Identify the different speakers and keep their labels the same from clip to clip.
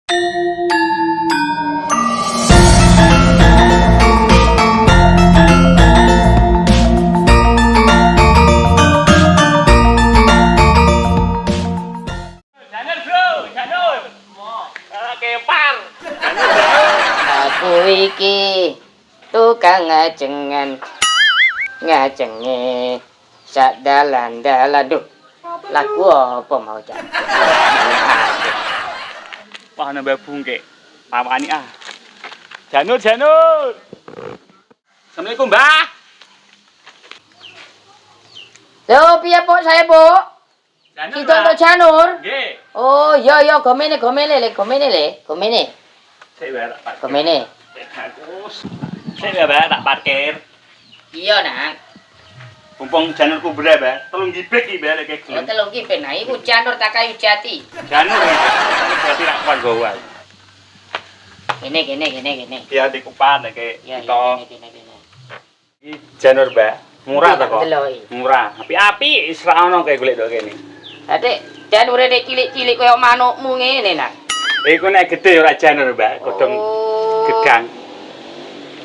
Speaker 1: Janur bro, janur. Kepar.
Speaker 2: Aku iki tukang ngajengan ngajenge sak dalan-dalan. Duh, lagu apa mau cak?
Speaker 1: Wah nambah bungke. Pamani ah. Janur, janur. Assalamualaikum, Mbah.
Speaker 2: Loh, piye Pok saya, Pok?
Speaker 1: Janur.
Speaker 2: Kita untuk janur.
Speaker 1: Nggih.
Speaker 2: Oh, iya gomene le.
Speaker 1: Sik wae tak parkir.
Speaker 2: Gomene.
Speaker 1: Sik wae tak parkir.
Speaker 2: Iya, Nak.
Speaker 1: Mumpung janurku berat, Mbah. Tolong gibek iki, Mbah, lek
Speaker 2: Oh,
Speaker 1: gelem.
Speaker 2: telung ki ben iku janur tak kayu jati.
Speaker 1: Janur berarti rak kuat gowa.
Speaker 2: Gini.
Speaker 1: Dia dikupat nek
Speaker 2: Ya,
Speaker 1: kita
Speaker 2: gini.
Speaker 1: iki janur, Mbah. Murah ta kok?
Speaker 2: Deloki.
Speaker 1: Murah. Api-api wis ra ono kae golek ndok kene.
Speaker 2: Adik, janure nek cilik-cilik kaya manukmu ngene, Nak.
Speaker 1: Iku nek gede ora janur, Mbah. Godhong gedang.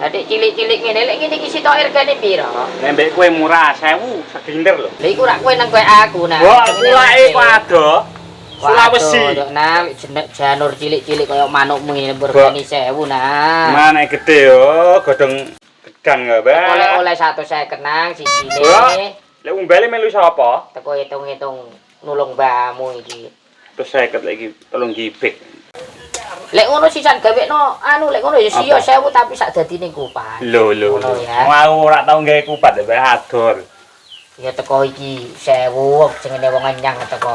Speaker 2: Adik cilik-cilik ngene, lek ngene iki sitok regane piro?
Speaker 1: Nek mbek kowe murah 1000 sekinder lho.
Speaker 2: Lha iku rak kowe nang kowe aku, Nak.
Speaker 1: Wah, kulake kok ado. Sulawesi.
Speaker 2: Nah, jenek janur cilik-cilik kaya manukmu ngene regane 1000, Nak.
Speaker 1: Mana gede yo, godhong gedang ya, Mbah.
Speaker 2: Oleh-oleh 150 nang sijine.
Speaker 1: Lek umbale melu sapa?
Speaker 2: Teko hitung-hitung nulung mbahmu iki.
Speaker 1: Terus 50 lagi tolong gibek.
Speaker 2: Lek ngono sisan gawekno anu lek ngono ya siya 1000 tapi sak dadine kupat.
Speaker 1: Lho.
Speaker 2: Ngono ya.
Speaker 1: Mau ora tau gawe kupat ya, Mbah, ador.
Speaker 2: Ya teko iki 1000 jenenge wong anyang teko.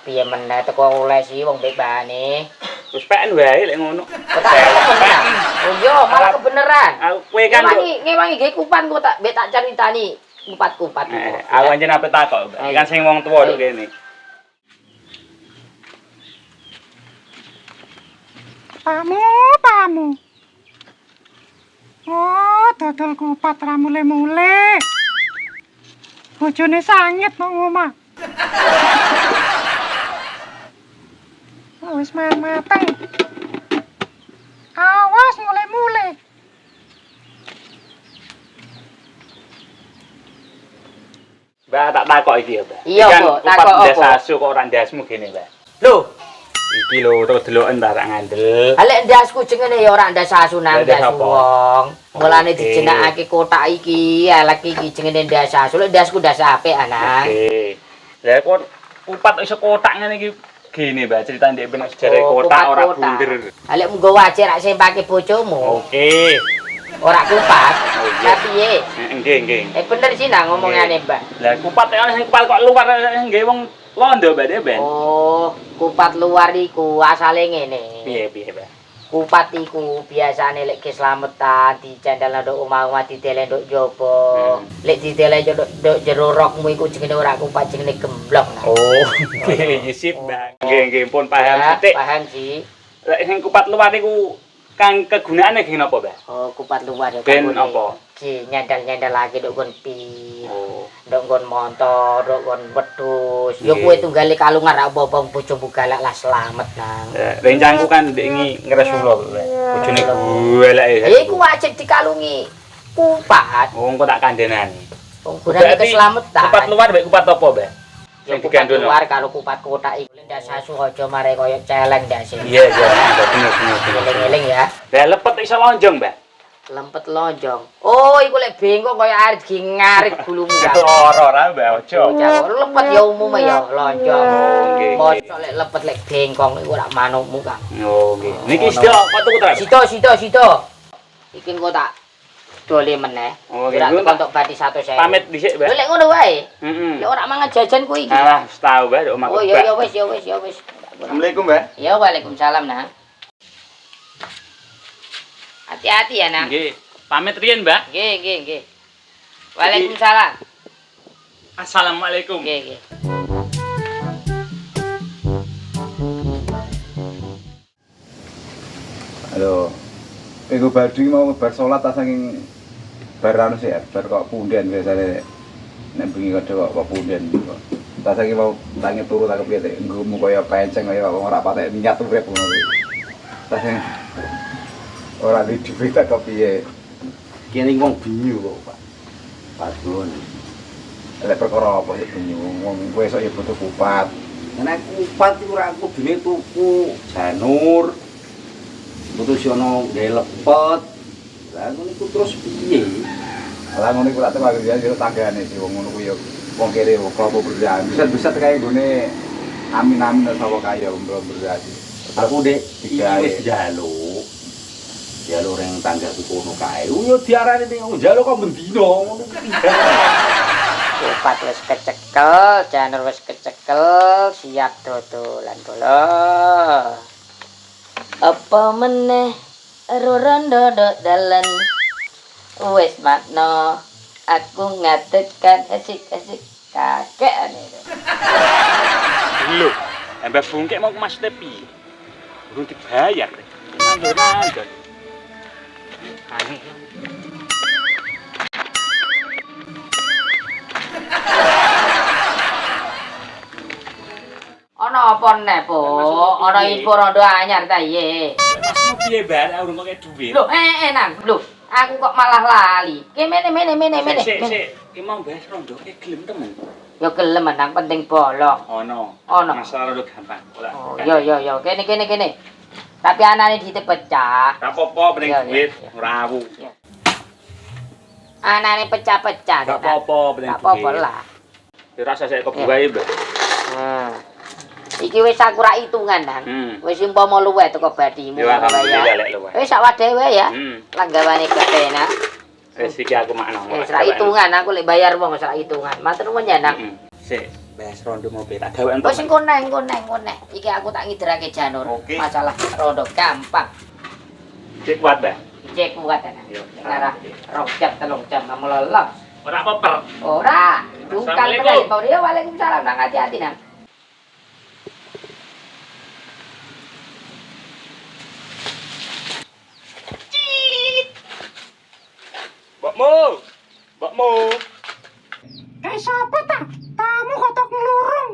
Speaker 2: Piye meneh teko oleh sih wong mbek bahane.
Speaker 1: Wis peken wae lek ngono.
Speaker 2: Kebeneran. Oh iya, malah kebeneran.
Speaker 1: Aku kowe kan
Speaker 2: ngewangi gawe kupat kok tak mbek tak caritani kupat-kupat.
Speaker 1: aku anjen ape takok, Mbah. Kan sing wong tuwa lho kene.
Speaker 3: Pamu. Oh, dodol kupat ra mule-mule. Bojone sangit nang omah. Wis mateng. Awas mule-mule.
Speaker 1: Mbah tak takok iki ya, Mbah.
Speaker 2: Iya,
Speaker 1: Kan
Speaker 2: Mbok,
Speaker 1: kupat
Speaker 2: takok
Speaker 1: ndas
Speaker 2: apa?
Speaker 1: asu kok ora ndasmu kene, Mbah.
Speaker 2: Lho,
Speaker 1: Iki lho terus deloken ta rak ngandel.
Speaker 2: lek ndasku jenenge ya ora ndas asu nang
Speaker 1: Ndas
Speaker 2: ndas
Speaker 1: apa?
Speaker 2: wong. Mulane
Speaker 1: Oke.
Speaker 2: dijenakake kotak iki, elek iki jenenge ndas asu. Lek ndasku ndas apik anak.
Speaker 1: Oke. Lah kok kupat iso kotak ngene iki gini, Mbah, cerita ndek ben sejarah kotak ora bunder.
Speaker 2: Lek munggo wae rak sempake bojomu.
Speaker 1: Oke.
Speaker 2: Ora kupat.
Speaker 1: Oh, iya.
Speaker 2: Tapi piye?
Speaker 1: Nggih.
Speaker 2: Bener sih nang ngomongane, Mbak.
Speaker 1: Lah kupat ana sing kupat kok luar nggih wong londo, Mbak, Ben.
Speaker 2: Oh, kupat luar iku asale ngene.
Speaker 1: Piye, Mbah?
Speaker 2: Kupat iku biasane lek keslametan dicandal nduk omah-omah ditele nduk jaba. Lek ditele nduk jero rokmu iku jenenge ora kupat jenenge gemblok. Nah.
Speaker 1: Oh, nggih, sip, Mbak. Nggih, pun paham
Speaker 2: Ya,
Speaker 1: sithik.
Speaker 2: paham sih.
Speaker 1: Lek sing kupat luar iku kang kegunaane nggih napa, Mbak?
Speaker 2: Oh, kupat luar ya.
Speaker 1: Ben apa?
Speaker 2: Ki nyandal-nyandal lagi nduk kon pi.
Speaker 1: Oh.
Speaker 2: Nduk kon motor, nduk kon wedhus. Yo
Speaker 1: Nggih.
Speaker 2: kowe tunggale kalungan ra apa-apa bojomu galak lah slamet nang.
Speaker 1: Rencangku kan ndek iki ngresula, Mbak. Bojone goleke.
Speaker 2: Ya iku wajib dikalungi kupat.
Speaker 1: Oh, engko tak kandhenani.
Speaker 2: Wong gunane keslametan.
Speaker 1: Kupat luar mbek kupat apa, Mbak?
Speaker 2: Ya
Speaker 1: Sing
Speaker 2: kupat
Speaker 1: digandono.
Speaker 2: luar karo kupat kotak iku ndas asu aja mare koyo celeng ndas.
Speaker 1: Iya, bener.
Speaker 2: Eling-eling ya.
Speaker 1: Lah lepet iso lonjong, Mbak.
Speaker 2: Lempet lonjong. Oh, iku lek bengkok koyo arep ngarit gulumu ya.
Speaker 1: Loro ra, Mbak, aja.
Speaker 2: Jangan lepet ya umum ya lonjong.
Speaker 1: Oh, nggih.
Speaker 2: Mosok lek lepet lek bengkong iku ora manukmu, Kang.
Speaker 1: Oh, nggih. Niki sida kok tuku ta?
Speaker 2: Sito. Iki kok tak dole meneh.
Speaker 1: Oh,
Speaker 2: Ora
Speaker 1: nggih.
Speaker 2: kontok bati 100.000.
Speaker 1: Pamit dhisik, Mbak.
Speaker 2: Lek ngono wae.
Speaker 1: Heeh.
Speaker 2: Lek ora mangan jajan ku iki.
Speaker 1: Alah, wis tau, Mbak, omah
Speaker 2: Oh ya wis.
Speaker 1: Assalamualaikum, Mbak.
Speaker 2: Ya waalaikumsalam, Nak. Hati-hati ya, Nak.
Speaker 1: Nggih. Pamit riyen, Mbak.
Speaker 2: Nggih. Waalaikumsalam.
Speaker 1: Assalamualaikum.
Speaker 2: Nggih.
Speaker 4: Halo. Iku badhe mau bar salat ta saking bar anu sih, bar kok punden biasane nek bengi kadhe kok punden kok. Tak saiki mau tangi turu tak kepiye teh. Nggumu kaya penceng kaya wong ora patek niat urip ngono kuwi. Tak sing ora di duwe tak kepiye.
Speaker 5: Kene wong binyu kok, Pak. Padun.
Speaker 4: Lek perkara apa sih binyu wong kowe esuk ya butuh kupat.
Speaker 5: Nek kupat iku ora kudune tuku janur. Putus ono gawe lepet. Lah ngono iku terus piye?
Speaker 4: Lah ngono iku lak tepak ya tanggane sih wong ngono kuwi ya wong kere kok apa berjalan. Bisa kae gone amin-amin sapa kaya berjalan.
Speaker 5: Aku Dek iki
Speaker 4: Digawe.
Speaker 5: wis njaluk. Njaluk ring tanggaku kono kae. Yo diarani ning njaluk kok bendina ngono kuwi.
Speaker 2: Kupat wis kecekel, janur wis kecekel, siap dodolan bola. Apa meneh rondo dalan wis makna aku ngadekan asik-asik kakekane.
Speaker 1: Lho, Mbak Bungkek mau ke Mas Tepi. Belum dibayar. Nandur. Aneh.
Speaker 2: Ana apa neh, Po? Ana info rondo anyar ta iye.
Speaker 1: Mas mau piye, Mbak? Aku urung pakai duit.
Speaker 2: Lho, nang. Lho, aku kok malah lali. Ki mene.
Speaker 1: Sik. Ki mau bahas rondo ki gelem temen.
Speaker 2: Ya gelem nang penting bolong.
Speaker 1: Ono.
Speaker 2: Ono.
Speaker 1: Masalah rondo gampang.
Speaker 2: Oh, yo. Kene. Tapi anane dipecah.
Speaker 1: Gak apa-apa penting
Speaker 2: Iya,
Speaker 1: duit,
Speaker 2: iya.
Speaker 1: ora awu.
Speaker 2: Anane pecah-pecah.
Speaker 1: Gak apa-apa penting
Speaker 2: Gak apa-apa
Speaker 1: duit.
Speaker 2: lah.
Speaker 1: Dirasa saya kebuai, Mbak.
Speaker 2: Nah. Iki wis aku ra hitungan nang. Wis umpama luwih teko badimu
Speaker 1: Yo alhamdulillah
Speaker 2: ya.
Speaker 1: lek luwih.
Speaker 2: Wis sak wadehe wae ya.
Speaker 1: Hmm.
Speaker 2: Langgawane kepenak.
Speaker 1: Wis iki aku makno.
Speaker 2: Wis ra hitungan aku lek bayar wong wis ra hitungan. Matur nuwun ya nang.
Speaker 1: Sik, bahas rondo mau tak gawe entuk.
Speaker 2: Wis engko neng. Iki aku tak ngiderake janur.
Speaker 1: Oke.
Speaker 2: Masalah rondo gampang.
Speaker 1: Cek kuat, Mbak.
Speaker 2: Cek kuat ana.
Speaker 1: Yo.
Speaker 2: Ngarah 2 jam 3 jam kamu lolos.
Speaker 1: Ora apa-apa.
Speaker 2: Ora, bukan
Speaker 1: Assalamualaikum.
Speaker 2: tenan. Yo Waalaikumsalam. Nang hati-hati nang.
Speaker 1: Mbakmu.
Speaker 3: Sapa ta? Tamu kotok nglurung.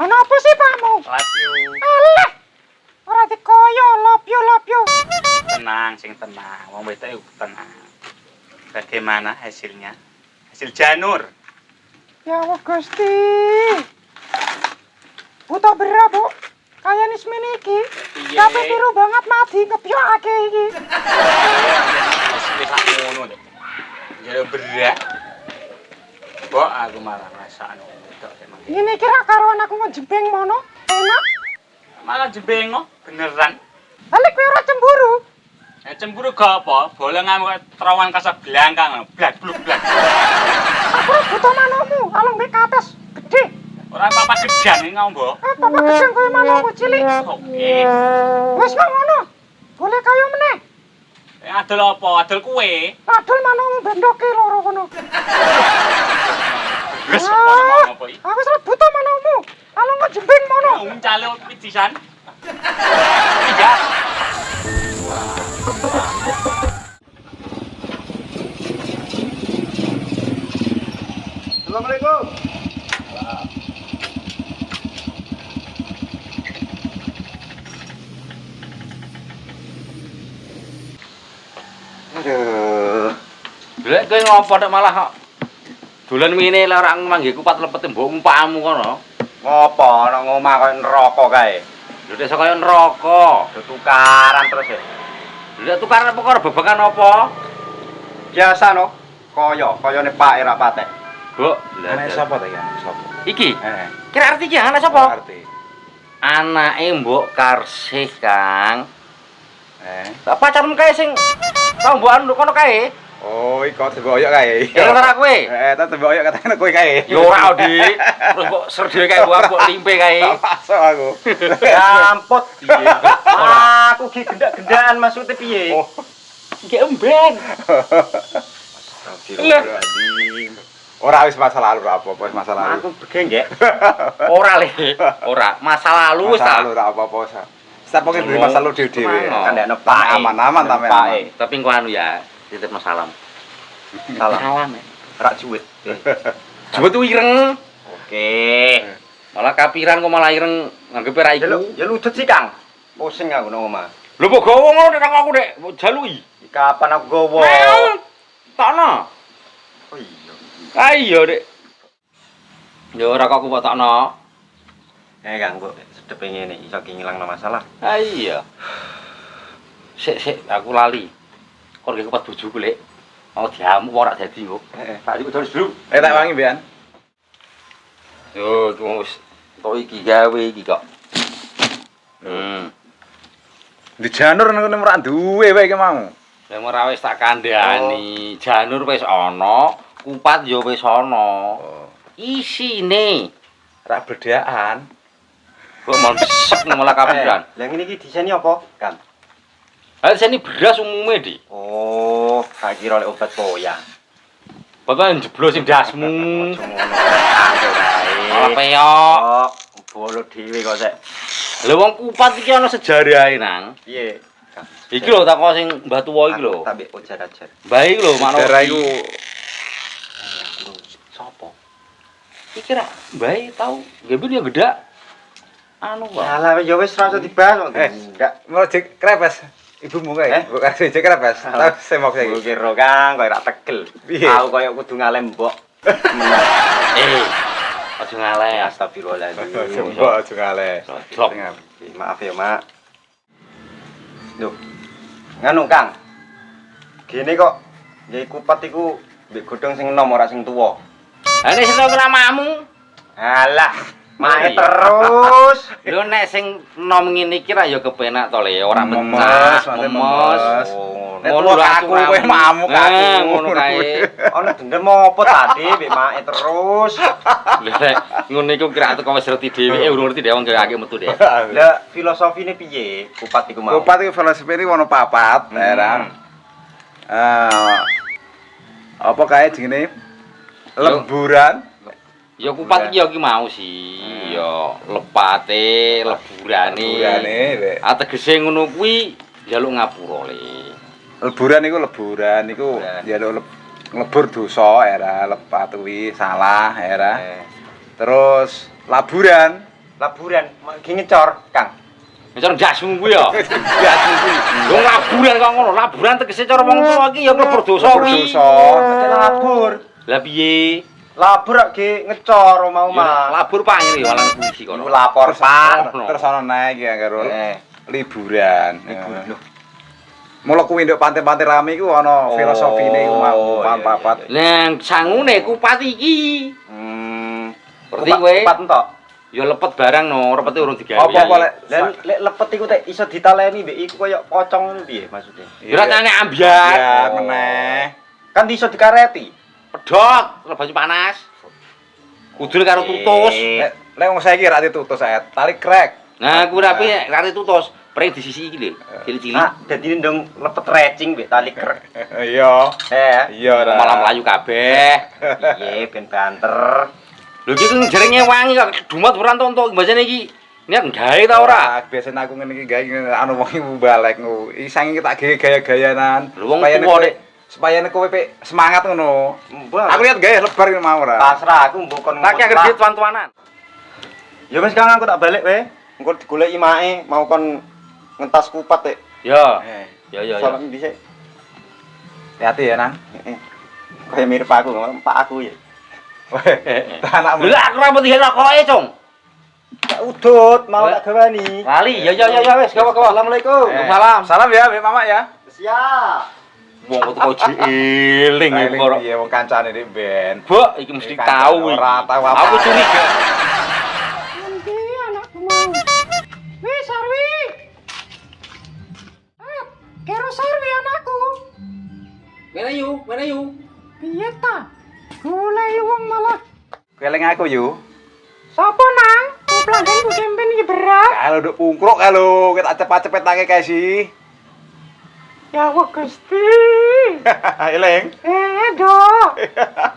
Speaker 3: Ana apa sih, Pakmu?
Speaker 1: Love you.
Speaker 3: Alah. Ora dikoyo love you.
Speaker 1: Tenang, tenang. Wong wedok iku tenang. Bagaimana hasilnya? Hasil janur.
Speaker 3: Ya Allah Gusti. Buta bera, Bu. Kaya nismene iki.
Speaker 1: Piye?
Speaker 3: Tapi tiru banget mati ngebyokake iki.
Speaker 1: Hasilnya sak ngono lho. Jadi berak. Kok aku malah ngrasakno wedok emang.
Speaker 3: Ngene kira karo anakku ngejebeng mono. Enak.
Speaker 1: Malah jebengo beneran.
Speaker 3: Balik kowe ora cemburu.
Speaker 1: Cemburu gak apa, boleh ngamuk terawan Kasablanka ngono. Blak.
Speaker 3: Aku ora buta manomu, alung mbek atas gede.
Speaker 1: Ora apa-apa gedang iki ngombo.
Speaker 3: Apa gedang kowe manomu cilik.
Speaker 1: Oke.
Speaker 3: Wes kok ngono. Boleh kaya meneh.
Speaker 1: Adol apa? Adol kue.
Speaker 3: Adul manomu bendoke loro kono.
Speaker 1: Wes
Speaker 3: Ah,
Speaker 1: apa iki?
Speaker 3: aku wis buta manomu. Alung ngejebeng mono.
Speaker 1: Uncale pijisan. Iya.
Speaker 4: Assalamualaikum.
Speaker 5: Aduh. Lek kowe ngopo nek malah kok dolan ngene lek ora mangke kupat lepet mbok umpakmu kono.
Speaker 4: Ngopo ana ngomah kaya neraka kae.
Speaker 5: Lho desa kaya neraka.
Speaker 4: Tukaran terus ya.
Speaker 5: Lek tukaran apa karo bebekan apa?
Speaker 4: Biasa no. Kayane Pak era patek.
Speaker 5: Buk,
Speaker 4: Anak sapa ta ya? Sapa?
Speaker 5: iki.
Speaker 4: Eh,
Speaker 5: Kira arti iki anak sapa?
Speaker 4: arti.
Speaker 5: Anake Mbok Karsih, Kang.
Speaker 4: Eh.
Speaker 5: Pacarmu kae sing tau mbokan kono kae.
Speaker 4: Oh, iko teboyok kae.
Speaker 5: Ya ora kowe.
Speaker 4: Ta teboyok katane kowe kae.
Speaker 5: Ya ora, Dik. Terus kok serdhe kae mbok limpe kae.
Speaker 4: Masuk aku.
Speaker 5: Gampot.
Speaker 4: Aku ki gendak-gendakan maksudnya piye?
Speaker 5: Oh. Iki emben.
Speaker 4: Ora wis masa lalu ora apa-apa, wis masa lalu.
Speaker 5: Aku begenggek. Ora le. Ora, masa lalu wis
Speaker 4: Masa
Speaker 5: ta.
Speaker 4: lalu ora apa-apa. Sapoke duwe masalah dhewe-dhewe.
Speaker 5: Kan ndekno Pak.
Speaker 4: Aman-aman ta men.
Speaker 6: Tapi engko anu ya, titipno salam.
Speaker 5: Salam. Rak juwet.
Speaker 6: Juwet ku ireng.
Speaker 5: Oke.
Speaker 6: Malah kapiran kok malah ireng nganggepe ra iku.
Speaker 5: Ya ludet sih, Kang. Pusing aku nang omah.
Speaker 6: Lho kok gowo ngono nek aku nek jaluki.
Speaker 5: Kapan aku gowo?
Speaker 6: Takno.
Speaker 5: Oh iya.
Speaker 6: Ah iya, Dik. Yo ora kok aku takno.
Speaker 5: Kang, kok sedep ngene iso ngilangno masalah.
Speaker 6: Ah iya. Sik aku lali. Kok nggih kupat bojoku lek. Mau diamuk ora dadi kok.
Speaker 5: Pak iku terus, Bro.
Speaker 4: Tak wangi mbekan.
Speaker 6: Yo wis tok iki gawe iki kok.
Speaker 4: Di janur nang kene ora duwe wae iki mau.
Speaker 6: Lah ora wis tak kandhani. Janur wis ana, kupat yo wis ana. Isine
Speaker 4: Rak bedaan.
Speaker 6: kok monsek malah kapiran.
Speaker 5: Lah ngene iki diseni apa, Kan?
Speaker 6: Ha sini beras umume, Dik.
Speaker 5: Oh, tak kira lek obat poyang.
Speaker 6: Bapak jeblos sing dasmu. Malah
Speaker 5: Malah
Speaker 6: peyok.
Speaker 5: Oh, bolo dhewe kok sek.
Speaker 6: Lha wong kupat iki ana sejarahe nang.
Speaker 5: Piye?
Speaker 6: Iki lho tak kok sing Mbah Tuwa iki lho.
Speaker 5: Tak mbek ojar-ajar.
Speaker 6: Mbah iki lho manuk.
Speaker 4: Darah iku
Speaker 6: Sopo? Iki ra Mbah tau nggih ya gedak. Anu kok.
Speaker 5: Alah ya wis ora usah dibahas kok. Ndak.
Speaker 4: mau jek krepes. Ibumu kae, mbok kasih jek krepes. Tak semok saiki.
Speaker 5: Aku kira Kang koyo rak tegel.
Speaker 4: Piye?
Speaker 5: Aku koyo kudu ngalem mbok.
Speaker 6: Aja ngaleh.
Speaker 5: Astagfirullahaladzim.
Speaker 4: Mbok aja ngale.
Speaker 6: Drop.
Speaker 5: Maaf ya, Mak. Loh. Nganu, Kang. Gini kok nggih kupat iku mbek godhong sing enom ora sing tuwa.
Speaker 6: Ha nek sing kramamu.
Speaker 5: Alah, mae
Speaker 6: Iya.
Speaker 5: terus.
Speaker 6: Lho nek sing nom ngene iki ra ya kepenak to le, ora
Speaker 4: Memes,
Speaker 6: pecah,
Speaker 4: mate
Speaker 6: memes.
Speaker 4: memes.
Speaker 5: Oh,
Speaker 4: Nek tuwa kaku kowe mamuk kaku.
Speaker 6: Ngono kae.
Speaker 5: ana dendem apa tadi mbek mae terus.
Speaker 6: Lha nek ngono iku kira teko wis reti dhewe, urung ngerti dhewe wong gawe metu deh.
Speaker 5: Lah filosofine piye kupat iku mau?
Speaker 4: Kupat iki filosofi iki ono papat, daerah. Apa kae jenenge? Lemburan.
Speaker 6: Ya kupat iki ya ki mau sih. Ya lepate, leburane.
Speaker 4: Leburane.
Speaker 6: Ah tegese ngono kuwi njaluk ngapura le.
Speaker 4: Leburan iku njaluk nglebur dosa era lepat kuwi salah era. Terus laburan
Speaker 5: Ki ngecor, Kang.
Speaker 6: Ngecor jasmu kuwi ya. Jasmu kuwi. Lho laburan kok ngono, laburan tegese cara wong tuwa iki ya nglebur dosa kuwi.
Speaker 5: Mesti labur.
Speaker 6: Lah piye?
Speaker 5: Labur rak ge ngecor mau mah.
Speaker 6: Labur panyri walan puisi kono.
Speaker 5: Lapor Pak.
Speaker 4: terus ana naik ya karo liburan.
Speaker 5: Liburan lho.
Speaker 4: Mula kuwi nduk pantai-pantai rame iku ana filosofine iku mau papat.
Speaker 6: Nang sangune kupat iki. Ngerti kowe?
Speaker 5: Kupat entok.
Speaker 6: Ya lepet barang no, repete urung digawe.
Speaker 4: Apa lek
Speaker 5: Lek lepet iku tek iso ditaleni mbek iku koyo pocong ngono piye maksudnya?
Speaker 6: Ya ora tane ambyar.
Speaker 4: ya meneh.
Speaker 5: Kan iso dikareti.
Speaker 6: Pedhot, karo banyu panas. Kudune karo tutus.
Speaker 4: Lek wong saiki ra ditutus ae, tali krek.
Speaker 6: Nah, kuwi rapi karo tutus, preng di sisi iki lho. Cilik-cilik.
Speaker 5: Nah, dadi ndung lepet recing mbek tali krek.
Speaker 4: Iya. Iya ra.
Speaker 6: Malah mlayu kabeh.
Speaker 5: Piye ben banter.
Speaker 6: Lho iki kan jerenge wangi kok dumat ora entuk mbajane iki. Niat gawe ta ora?
Speaker 4: Biasane aku ngene iki gawe anu wong iku balek ngono. Isange tak gawe gaya-gayanan.
Speaker 6: Lho wong tuwa nek
Speaker 4: supaya nek kowe semangat ngono.
Speaker 5: Mbah.
Speaker 4: Aku lihat gawe lebar ngono mau ora.
Speaker 5: Pasrah aku mbok kon.
Speaker 6: tak kira duit tuan-tuanan.
Speaker 5: Ya wis Kang aku tak balik wae. Engko digoleki mae mau kon ngentas kupat tek.
Speaker 6: Ya. Ya.
Speaker 5: Salam dhisik.
Speaker 4: Hati ya, Nang.
Speaker 5: Heeh. Kayak mirip aku, Pak aku ya.
Speaker 4: Anakmu.
Speaker 6: Lha aku ora mesti rokoke, Cung.
Speaker 5: Tak udut, mau tak gawani.
Speaker 6: Lali, ya wis, gawa-gawa.
Speaker 5: Assalamualaikum.
Speaker 6: Waalaikumsalam.
Speaker 4: Salam ya, Mbak Mama ya.
Speaker 5: Siap.
Speaker 6: Wong kok teko eling iki kok.
Speaker 4: Iya, wong kancane nek ben.
Speaker 6: Bok, iki mesti tahu iki.
Speaker 4: Ora tahu apa.
Speaker 6: Aku curiga.
Speaker 3: Nanti anakku mau. Wih, Sarwi. Kero Sarwi anakku.
Speaker 6: Mana you?
Speaker 3: Piye ta? Golek wong malah.
Speaker 4: Keling aku yu.
Speaker 3: Sopo nang? Pelanggan ku kempen iki berat.
Speaker 4: Kalau nduk pungkruk kalau kita cepet-cepet tangi kae sih.
Speaker 3: Ya Allah Gusti.
Speaker 4: Eleng.
Speaker 3: Do.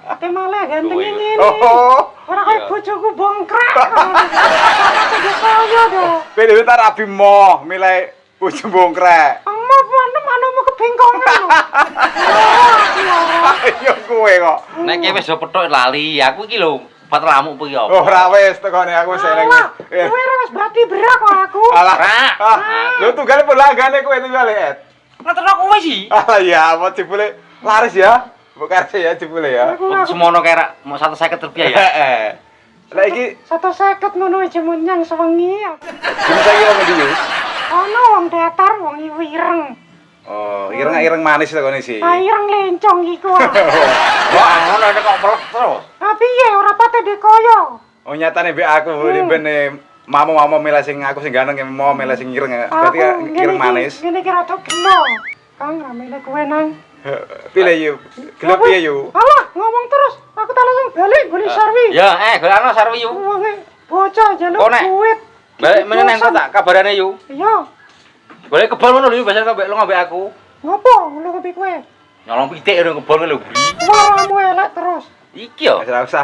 Speaker 3: Ate malah ganteng ngene.
Speaker 4: Oh.
Speaker 3: Ora kaya bojoku bongkrak. Ate kaya do.
Speaker 4: Kowe dhewe tak rabi moh milih bojo bongkrek.
Speaker 3: Amma manemu kebengkongan.
Speaker 4: Ayo kowe kok.
Speaker 6: Nek kowe wis do petuk lali, aku iki lho patramu apa iki apa?
Speaker 4: Ora wis tekone aku wis eleng.
Speaker 3: Kowe ora wis bati berak kok aku.
Speaker 4: Alah.
Speaker 6: Rak.
Speaker 4: Lho tunggale pelangane kowe tunggale et.
Speaker 6: Ngeterno kowe sih.
Speaker 4: Ah ya, apa jebule laris ya? Bukan ya jebule ya.
Speaker 6: Kok semono kira mau 150 rupiah ya?
Speaker 4: Heeh. Lah iki
Speaker 3: 150 ngono aja menyang sewengi.
Speaker 4: gini saiki wong ndi yo?
Speaker 3: Ono wong datar, wong ireng.
Speaker 4: Oh, ireng manis tekone sih.
Speaker 3: Ireng lencong iku.
Speaker 6: Wah, ngono nek kok melek terus.
Speaker 3: Ah piye ora pate dekoyo.
Speaker 4: Oh nyatane mbek aku ben mamu milih sing aku sing ganteng mau milih sing ireng. Berarti ireng manis.
Speaker 3: Ngene iki rada gelo. Kang ramene kowe nang.
Speaker 4: Pilih yo. Gelap piye yo?
Speaker 3: Alah, ngomong terus. Aku tak langsung balik golek sarwi.
Speaker 6: Ya, golekno sarwi yu.
Speaker 3: Wonge bocah jaluk
Speaker 6: Oh, Nek.
Speaker 3: duit.
Speaker 6: Balik meneh nang tak kabarane yu.
Speaker 3: Iya.
Speaker 6: Golek kebon ngono lho biasa kok lo ngambek aku.
Speaker 3: Ngopo ngono kopi kowe?
Speaker 6: Nyolong pitik ngono kebon lho.
Speaker 3: Waramu elek terus.
Speaker 6: Iki yo.
Speaker 4: Wis ora usah.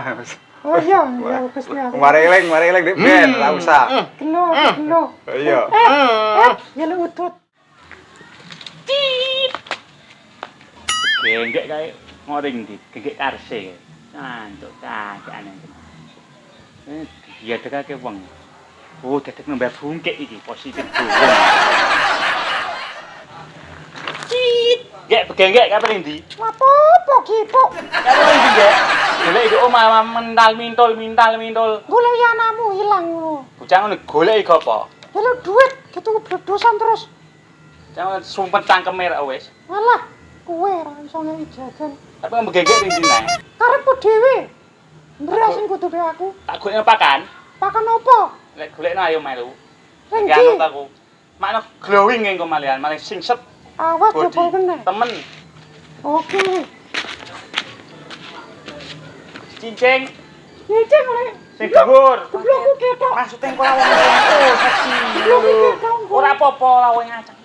Speaker 3: Oh iya, ya Gusti aku.
Speaker 4: Mari eleng Dik Ben, ora usah.
Speaker 3: Gelo, gelo.
Speaker 4: Iya.
Speaker 3: Jaluk udut.
Speaker 1: Genggek kae ngoring ndi? Genggek karse. Antuk kakane. Dia dekake wong. Oh, dedek nembak bungkek iki positif durung. Gek genggek kapan ndi?
Speaker 3: Apa gitu?
Speaker 1: Kapan ndi gek? Golek iki omah mintal mintul.
Speaker 3: Golek anakmu ilang ngono.
Speaker 1: Bocah ngono golek iki apa?
Speaker 3: Jaluk duit gitu berdosan terus.
Speaker 1: Jangan sumpet cangkeme ra wis.
Speaker 3: Alah, kowe ora iso ngeki jajan.
Speaker 1: Tapi ngombe genggek ning ndi nang?
Speaker 3: Karepku dhewe. Beras sing kudu be aku.
Speaker 1: Tak golek pakan.
Speaker 3: Pakan apa?
Speaker 1: Lek golekno ayo melu.
Speaker 3: Ning
Speaker 1: Ganut
Speaker 3: ndi?
Speaker 1: aku. Makno glowing engko malian, malah singset
Speaker 3: Awas
Speaker 1: body.
Speaker 3: coba kene.
Speaker 1: Temen
Speaker 3: Oke.
Speaker 1: cincing
Speaker 3: Nyicing oleh.
Speaker 1: sing dhuwur.
Speaker 3: Goblokku ketok.
Speaker 1: Maksudnya engko lawang oh seksi.
Speaker 3: Goblokku ketok.
Speaker 1: Ora apa-apa lawang ngacak.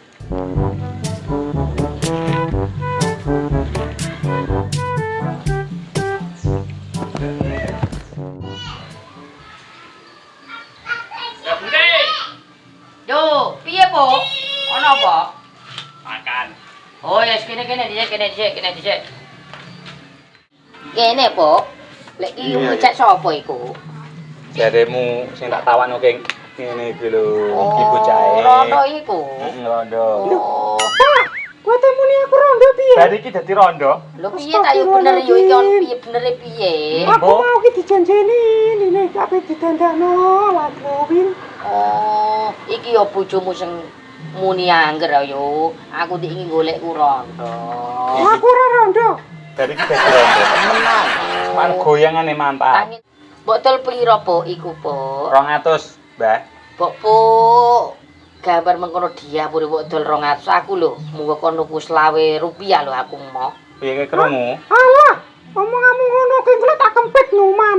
Speaker 1: Ya Budi,
Speaker 2: Yo, piye, Po? Ono apa?
Speaker 1: makan.
Speaker 2: Oh, ya kene dhisik. Kene, Po. Lek iki ngecek sapa iku?
Speaker 1: Jaremu sing tak tawakno keng ngene iki lho, iki
Speaker 2: Oh,
Speaker 1: bocahe.
Speaker 2: rondo iku.
Speaker 1: Rondo.
Speaker 2: Oh.
Speaker 3: Kowe temuni aku rondo piye?
Speaker 1: Dari iki dadi rondo.
Speaker 2: Lho piye ta yo bener yo iki on piye benere piye?
Speaker 3: Aku mau ki dijanjeni ini kabeh ditandakno lakuin.
Speaker 2: Oh, iki yo bojomu sing muni angger yo. Aku dik ingin golekku rondo.
Speaker 3: Aku ora rondo.
Speaker 1: Dari iki dadi rondo. Temenan. Man goyangane mantap.
Speaker 2: Tangin botol piro, Po, iku, Po?
Speaker 1: 200, Mbah.
Speaker 2: Po, gambar mengkono dia puri botol 200 aku lho. Munggo kono ku 20 rupiah lho aku mau.
Speaker 1: Piye ke krungu?
Speaker 3: Alah, omonganmu ngono ki engko tak kempit numan.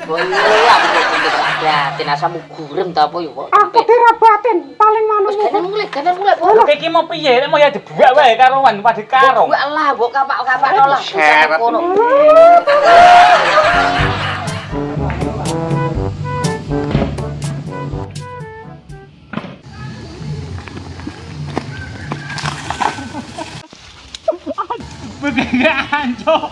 Speaker 2: Oh iya, aku kok kumpul batin asamu gurem ta apa yo kok.
Speaker 3: Aku dirabatin paling manut.
Speaker 2: Ganan mulai, Po.
Speaker 1: Lho iki mau piye? Lek mau ya dibuak wae karo wan padi karo.
Speaker 2: Buat lah, mbok kapak-kapakno lah.
Speaker 1: Seret.
Speaker 2: Kono.
Speaker 1: Begengan, Cok.